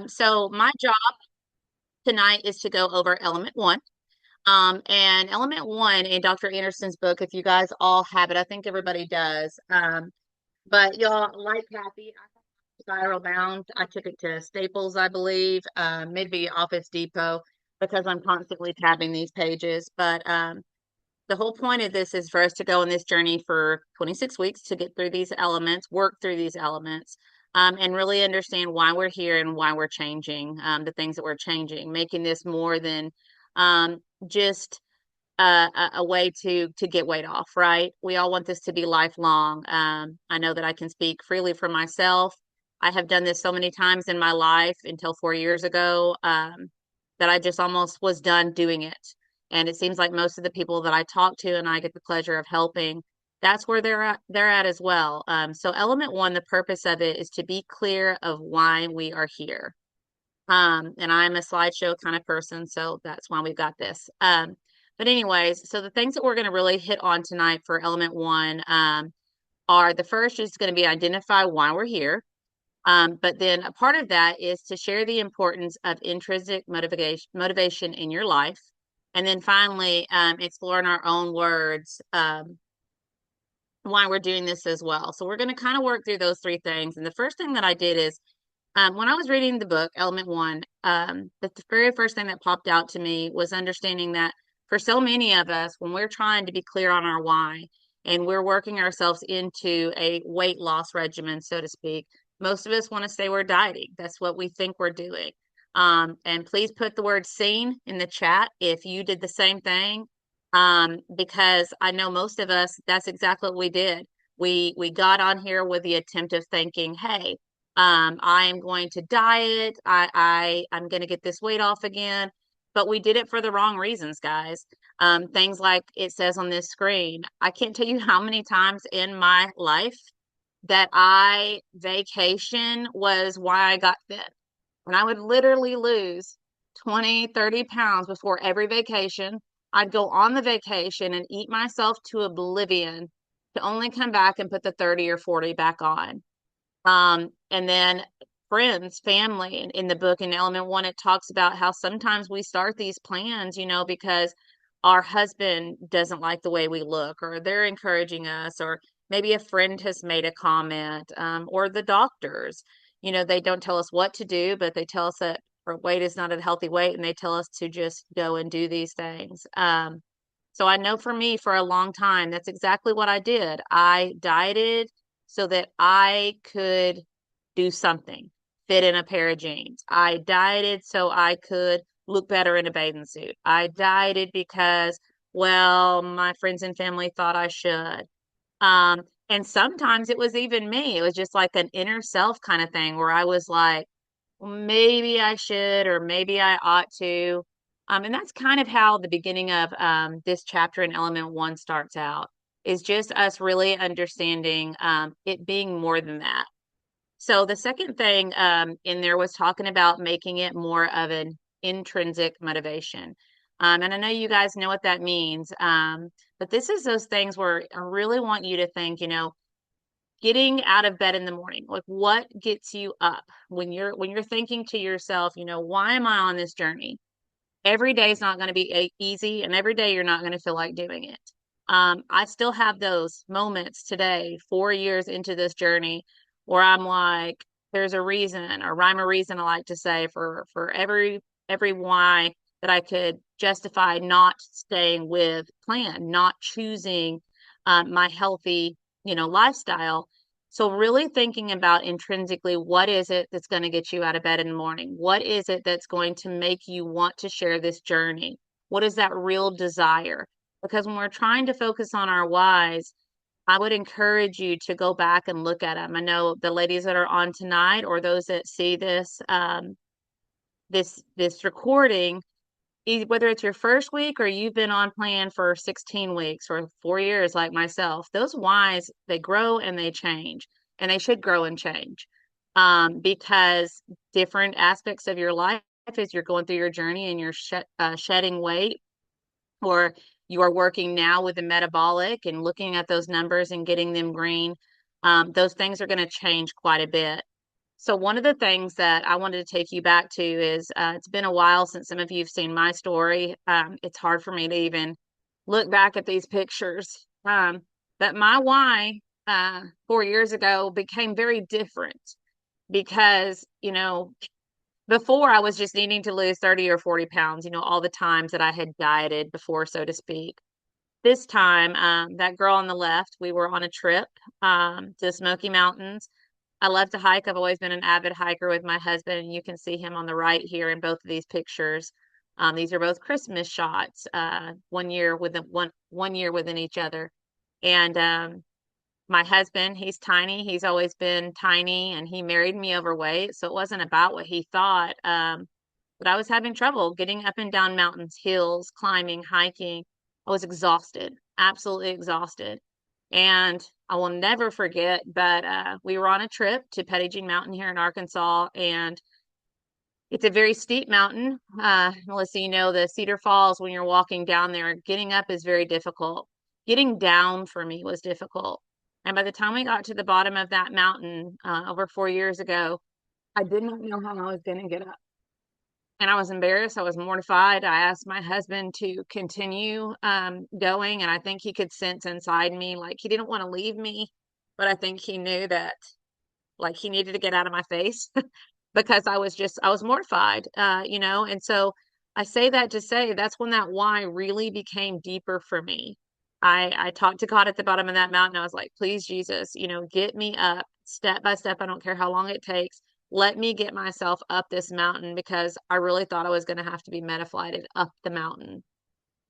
So my job tonight is to go over element one. And element one in Dr. Anderson's book, if you guys all have it, I think everybody does. But y'all, like Kathy, I have spiral bound. I took it to Staples, I believe, maybe Office Depot, because I'm constantly tabbing these pages. But the whole point of this is for us to go on this journey for 26 weeks to get through these elements, work through these elements, and really understand why we're here and why we're changing the things that we're changing, making this more than just a way to get weight off, right? We all want this to be lifelong. I know that I can speak freely for myself. I have done this so many times in my life until 4 years ago that I just almost was done doing it. And it seems like most of the people that I talk to and I get the pleasure of helping, that's where they're at as well. So element one, the purpose of it is to be clear of why we are here. And I'm a slideshow kind of person, so that's why we've got this. But anyways, so the things that we're going to really hit on tonight for element one are the first is going to be identify why we're here. But then a part of that is to share the importance of intrinsic motivation in your life. And then finally, explore in our own words why we're doing this as well. So we're going to kind of work through those three things. And the first thing that I did is when I was reading the book, Element One, the very first thing that popped out to me was understanding that for so many of us, when we're trying to be clear on our why and we're working ourselves into a weight loss regimen, so to speak, most of us want to say we're dieting. That's what we think we're doing. And please put the word seen in the chat if you did the same thing, because I know most of us, that's exactly what we did. We got on here with the attempt of thinking, hey, I am going to diet. I'm going to get this weight off again. But we did it for the wrong reasons, guys. Things like it says on this screen. I can't tell you how many times in my life that I vacation was why I got thin. And I would literally lose 20, 30 pounds before every vacation. I'd go on the vacation and eat myself to oblivion to only come back and put the 30 or 40 back on. And then friends, family in the book in element one, it talks about how sometimes we start these plans, because our husband doesn't like the way we look, or they're encouraging us, or maybe a friend has made a comment, or the doctors, they don't tell us what to do, but they tell us that our weight is not a healthy weight, and they tell us to just go and do these things. So I know for me, for a long time, that's exactly what I did. I dieted so that I could do something, fit in a pair of jeans. I dieted so I could look better in a bathing suit. I dieted because, well, my friends and family thought I should. And sometimes it was even me. It was just like an inner self kind of thing where I was like, well, maybe I should, or maybe I ought to. And that's kind of how the beginning of this chapter in Element One starts out, is just us really understanding it being more than that. So the second thing in there was talking about making it more of an intrinsic motivation. And I know you guys know what that means. But this is those things where I really want you to think, getting out of bed in the morning, like what gets you up when you're thinking to yourself, why am I on this journey? Every day is not going to be easy, and every day you're not going to feel like doing it. I still have those moments today, 4 years into this journey, where I'm like, there's a reason, or rhyme a reason I like to say for every why that I could justify not staying with plan, not choosing my healthy, lifestyle. So really thinking about intrinsically, what is it that's going to get you out of bed in the morning? What is it that's going to make you want to share this journey? What is that real desire? Because when we're trying to focus on our whys, I would encourage you to go back and look at them. I know the ladies that are on tonight, or those that see this recording, whether it's your first week or you've been on plan for 16 weeks or 4 years like myself, those whys, they grow and they change, and they should grow and change, because different aspects of your life, as you're going through your journey and you're shedding weight, or you are working now with the metabolic and looking at those numbers and getting them green, those things are going to change quite a bit. So one of the things that I wanted to take you back to is it's been a while since some of you have seen my story. It's hard for me to even look back at these pictures. But my why 4 years ago became very different because, before I was just needing to lose 30 or 40 pounds, all the times that I had dieted before, so to speak. This time, that girl on the left, we were on a trip to the Smoky Mountains. I love to hike. I've always been an avid hiker with my husband, and you can see him on the right here in both of these pictures. These are both Christmas shots, 1 year within one year within each other. And my husband, he's tiny. He's always been tiny, and he married me overweight, so it wasn't about what he thought. But I was having trouble getting up and down mountains, hills, climbing, hiking. I was exhausted, absolutely exhausted. And I will never forget, but we were on a trip to Petit Jean Mountain here in Arkansas, and it's a very steep mountain. Melissa, the Cedar Falls, when you're walking down there, getting up is very difficult. Getting down for me was difficult. And by the time we got to the bottom of that mountain over 4 years ago, I did not know how I was going to get up. And I was embarrassed. I was mortified. I asked my husband to continue going, and I think he could sense inside me, like he didn't want to leave me, but I think he knew that like he needed to get out of my face because I was mortified, and so I say that to say that's when that why really became deeper for me. I talked to God at the bottom of that mountain. I was like, please, Jesus, get me up step by step. I don't care how long it takes. Let me get myself up this mountain because I really thought I was going to have to be metaflighted up the mountain.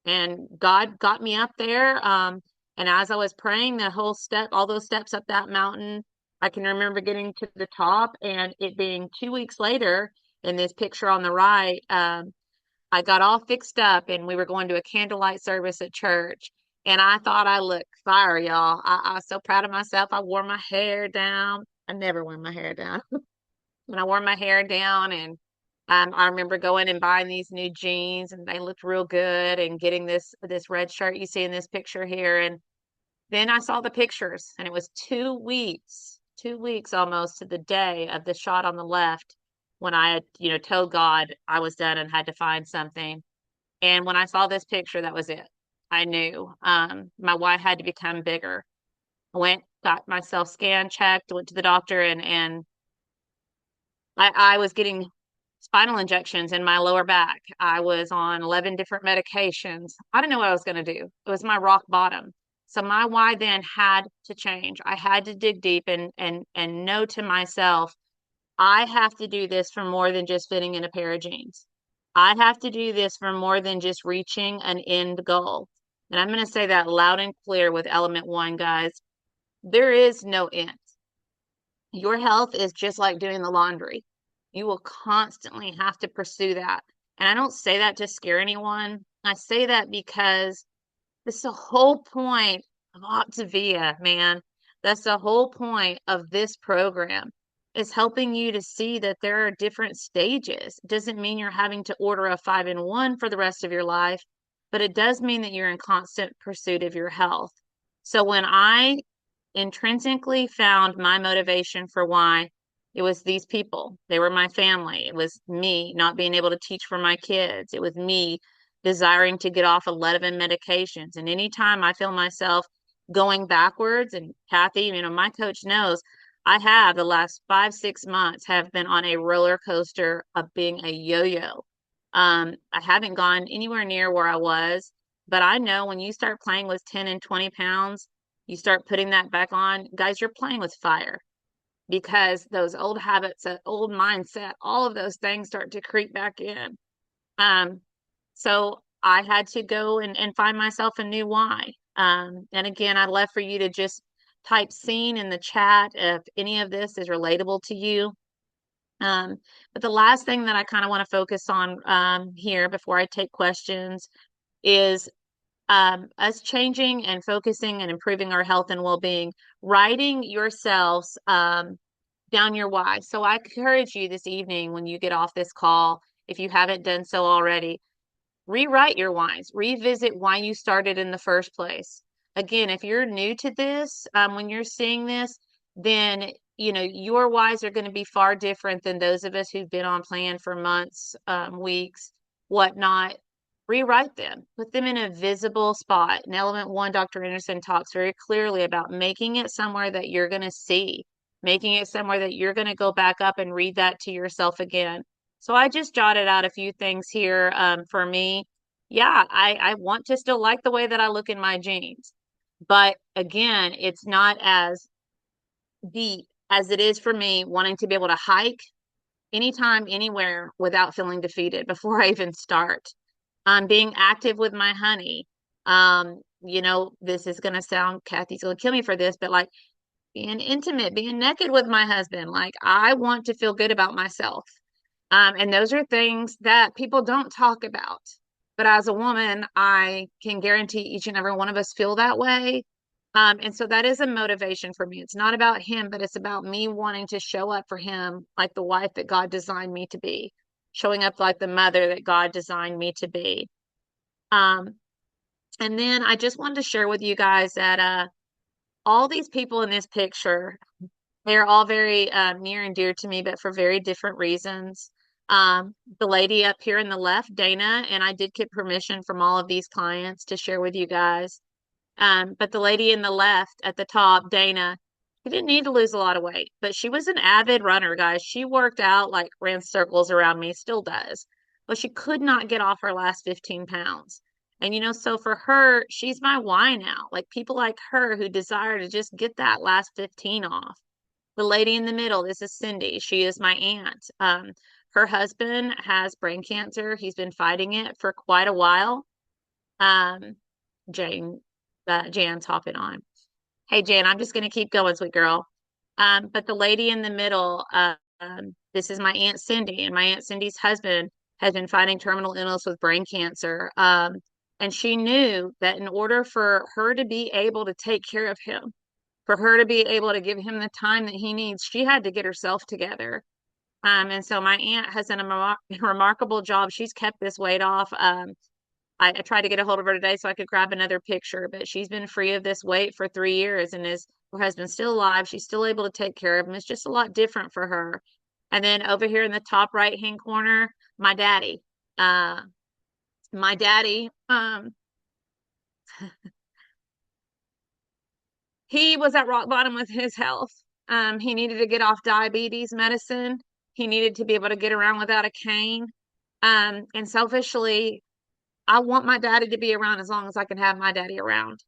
And God got me up there. And as I was praying the whole step, all those steps up that mountain, I can remember getting to the top and it being 2 weeks later in this picture on the right. I got all fixed up and we were going to a candlelight service at church. And I thought I looked fire, y'all. I was so proud of myself. I wore my hair down. I never wear my hair down. And I wore my hair down and I remember going and buying these new jeans and they looked real good and getting this red shirt you see in this picture here. And then I saw the pictures and it was 2 weeks almost to the day of the shot on the left when I had, told God I was done and had to find something. And when I saw this picture, that was it. I knew my why had to become bigger. I went, got myself scanned, checked, went to the doctor and I was getting spinal injections in my lower back. I was on 11 different medications. I didn't know what I was going to do. It was my rock bottom. So my why then had to change. I had to dig deep and know to myself, I have to do this for more than just fitting in a pair of jeans. I have to do this for more than just reaching an end goal. And I'm going to say that loud and clear with element one, guys. There is no end. Your health is just like doing the laundry. You will constantly have to pursue that. And I don't say that to scare anyone. I say that because that's the whole point of Optavia, man. That's the whole point of this program is helping you to see that there are different stages. It doesn't mean you're having to order a 5-in-1 for the rest of your life, but it does mean that you're in constant pursuit of your health. So when I intrinsically found my motivation for why it was these people. They were my family. It was me not being able to teach for my kids. It was me desiring to get off 11 medications. And anytime I feel myself going backwards, and Kathy, my coach knows I have the last 5, 6 months have been on a roller coaster of being a yo-yo. I haven't gone anywhere near where I was, but I know when you start playing with 10 and 20 pounds, you start putting that back on, guys, you're playing with fire because those old habits, that old mindset, all of those things start to creep back in. So I had to go and find myself a new why. And again, I'd love for you to just type seen in the chat if any of this is relatable to you. But the last thing that I kind of want to focus on here before I take questions is us changing and focusing and improving our health and well-being, writing yourselves down your why. So I encourage you this evening when you get off this call, if you haven't done so already, rewrite your whys, revisit why you started in the first place. Again, if you're new to this, when you're seeing this, then your whys are going to be far different than those of us who've been on plan for months, weeks, whatnot. Rewrite them, put them in a visible spot. In element one, Dr. Anderson talks very clearly about making it somewhere that you're going to see, making it somewhere that you're going to go back up and read that to yourself again. So I just jotted out a few things here, for me. Yeah, I want to still like the way that I look in my jeans. But again, it's not as deep as it is for me wanting to be able to hike anytime, anywhere without feeling defeated before I even start. Being active with my honey. This is gonna sound, Kathy's gonna kill me for this, but like being intimate, being naked with my husband. Like I want to feel good about myself. And those are things that people don't talk about. But as a woman, I can guarantee each and every one of us feel that way. And so that is a motivation for me. It's not about him, but it's about me wanting to show up for him like the wife that God designed me to be, showing up like the mother that God designed me to be. Um, and then I just wanted to share with you guys that all these people in this picture, they're all very near and dear to me, but for very different reasons. The lady up here in the left, Dana, and I did get permission from all of these clients to share with you guys. But the lady in the left at the top, Dana, she didn't need to lose a lot of weight, but she was an avid runner, guys. She worked out, like ran circles around me, still does. But she could not get off her last 15 pounds. And so for her, she's my why now. Like people like her who desire to just get that last 15 off. The lady in the middle, this is Cindy. She is my aunt. Her husband has brain cancer. He's been fighting it for quite a while. Um, Jane, Jan's hopping on. Hey, Jan, I'm just going to keep going, sweet girl. But the lady in the middle, this is my Aunt Cindy, and my Aunt Cindy's husband has been fighting terminal illness with brain cancer. And she knew that in order for her to be able to take care of him, for her to be able to give him the time that he needs, she had to get herself together. And so my aunt has done a remarkable job. She's kept this weight off. I tried to get a hold of her today so I could grab another picture, but she's been free of this weight for 3 years and is her husband's still alive. She's still able to take care of him. It's just a lot different for her. And then over here in the top right hand corner, my daddy. Uh, my daddy, he was at rock bottom with his health. He needed to get off diabetes medicine. He needed to be able to get around without a cane. And selfishly, I want my daddy to be around as long as I can have my daddy around.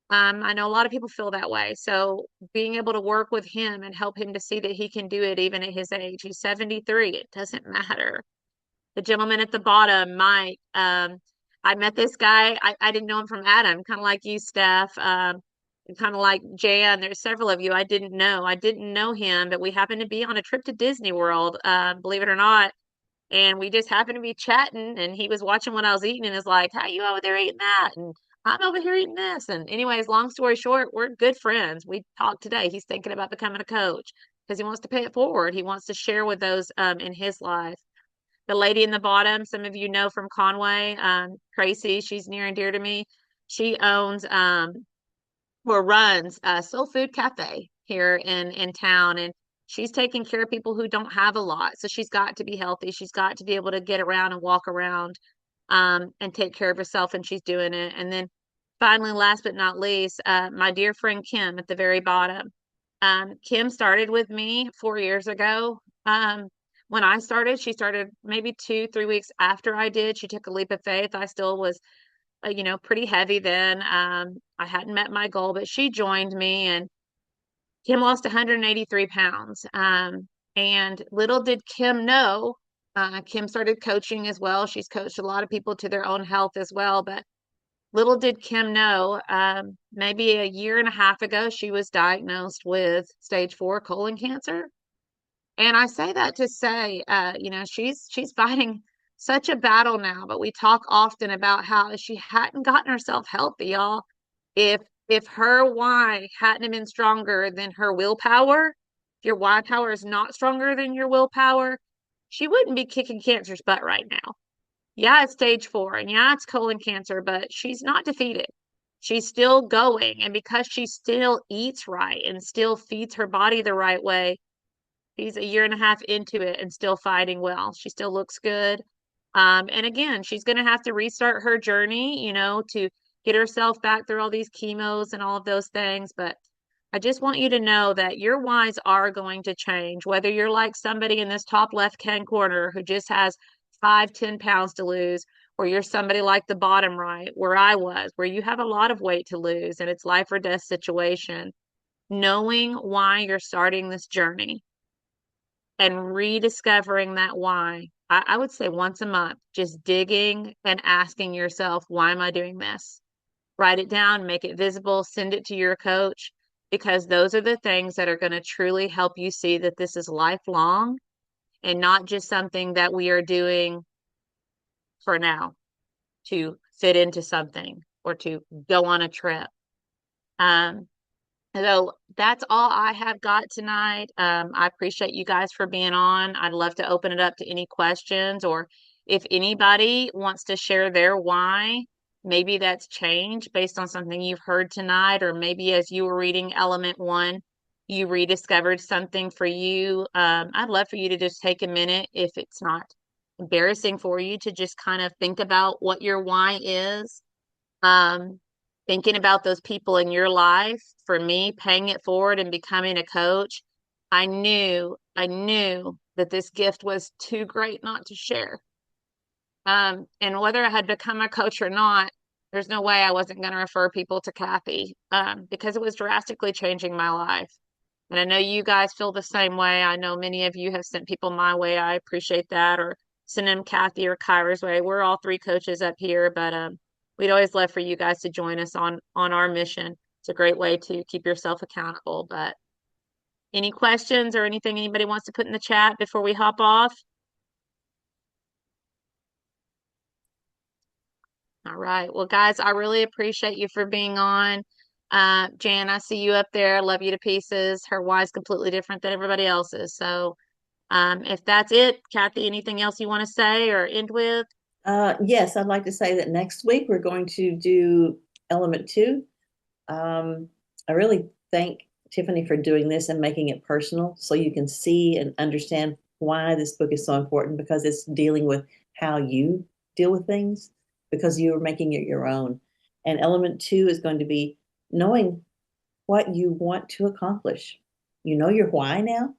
I know a lot of people feel that way. So being able to work with him and help him to see that he can do it even at his age, he's 73, it doesn't matter. The gentleman at the bottom, Mike, I met this guy. I didn't know him from Adam, kind of like you, Steph, kind of like Jan. There's several of you I didn't know. I didn't know him, but we happened to be on a trip to Disney World, believe it or not. And we just happened to be chatting, and he was watching what I was eating and is like, "How you over there eating that?" And I'm over here eating this. And anyways, long story short, we're good friends. We talked today. He's thinking about becoming a coach because he wants to pay it forward. He wants to share with those in his life. The lady in the bottom, some of you know from Conway, Tracy, she's near and dear to me. She owns or runs a soul food cafe here in town, and she's taking care of people who don't have a lot. So she's got to be healthy. She's got to be able to get around and walk around, and take care of herself, and she's doing it. And then finally, last but not least, my dear friend Kim at the very bottom. Kim started with me 4 years ago. When I started, she started maybe 2, 3 weeks after I did. She took a leap of faith. I still was pretty heavy then. I hadn't met my goal, but she joined me, and Kim lost 183 pounds. And little did Kim know, Kim started coaching as well. She's coached a lot of people to their own health as well. But little did Kim know, maybe a year and a half ago, she was diagnosed with stage 4 colon cancer. And I say that to say, she's fighting such a battle now, but we talk often about how if she hadn't gotten herself healthy, y'all, if her why hadn't been stronger than her willpower, if your why power is not stronger than your willpower, she wouldn't be kicking cancer's butt right now. Yeah, it's stage 4, and yeah, it's colon cancer, but she's not defeated. she's still going. And because she still eats right and still feeds her body the right way, she's a year and a half into it and still fighting well. She still looks good. And again, she's going to have to restart her journey, to get herself back through all these chemos and all of those things. But I just want you to know that your whys are going to change, whether you're like somebody in this top left-hand corner who just has 5, 10 pounds to lose, or you're somebody like the bottom right, where I was, where you have a lot of weight to lose and it's life or death situation. Knowing why you're starting this journey and rediscovering that why. I would say once a month, just digging and asking yourself, why am I doing this? Write it down, make it visible, send it to your coach, because those are the things that are going to truly help you see that this is lifelong and not just something that we are doing for now to fit into something or to go on a trip. Um, So that's all I have got tonight. I appreciate you guys for being on. I'd love to open it up to any questions, or if anybody wants to share their why, maybe that's changed based on something you've heard tonight, or maybe as you were reading Element One, you rediscovered something for you. I'd love for you to just take a minute, if it's not embarrassing for you, to just kind of think about what your why is. um, Thinking about those people in your life. For me, paying it forward and becoming a coach, I knew that this gift was too great not to share. And whether I had become a coach or not, there's no way I wasn't going to refer people to Kathy, because it was drastically changing my life. And I know you guys feel the same way. I know many of you have sent people my way. I appreciate that, or send them Kathy or Kyra's way. We're all three coaches up here, but we'd always love for you guys to join us on our mission. It's a great way to keep yourself accountable. But any questions or anything anybody wants to put in the chat before we hop off? All right. Well, guys, I really appreciate you for being on. Jan, I see you up there. Love you to pieces. Her why is completely different than everybody else's. So if that's it, Kathy, anything else you want to say or end with? Yes, I'd like to say that next week we're going to do element two. Um, I really thank Tiffany for doing this and making it personal so you can see and understand why this book is so important, because it's dealing with how you deal with things because you are making it your own. And element two is going to be knowing what you want to accomplish. You know your why now.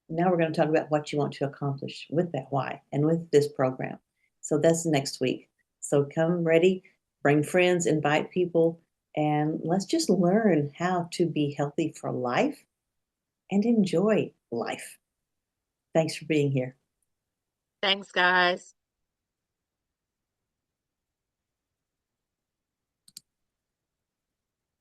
Now we're going to talk about what you want to accomplish with that why and with this program. So that's next week. So come ready, bring friends, invite people, and let's just learn how to be healthy for life and enjoy life. Thanks for being here. Thanks, guys.